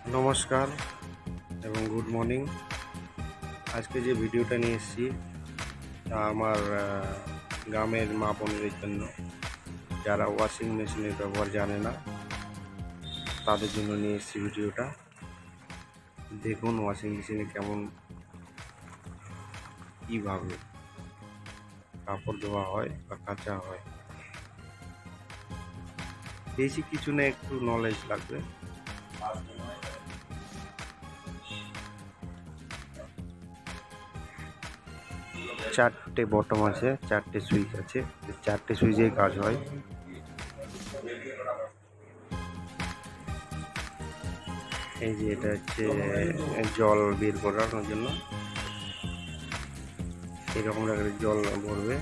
নমস্কার এবং good morning. আজকে যে ভিডিওটা নিয়ে এসেছি তা আমার গ্রামের মা বোনদের জন্য, যারা ওয়াশিং মেশিনের ব্যবহার জানে না তাদের জন্য নিয়ে এসেছি ভিডিওটা। দেখুন ওয়াশিং মেশিনে কীভাবে কাপড় ধোয়া হয় বা কাচা হয়। বেশি কিছু না, একটু নলেজ লাগবে। চারটে বটম আছে, চারটে সুইচ আছে, চারটে সুইচেই কাজ হয়। এই যে এটা হচ্ছে জল বের করানোর জন্য, এরকম জল ভরবে।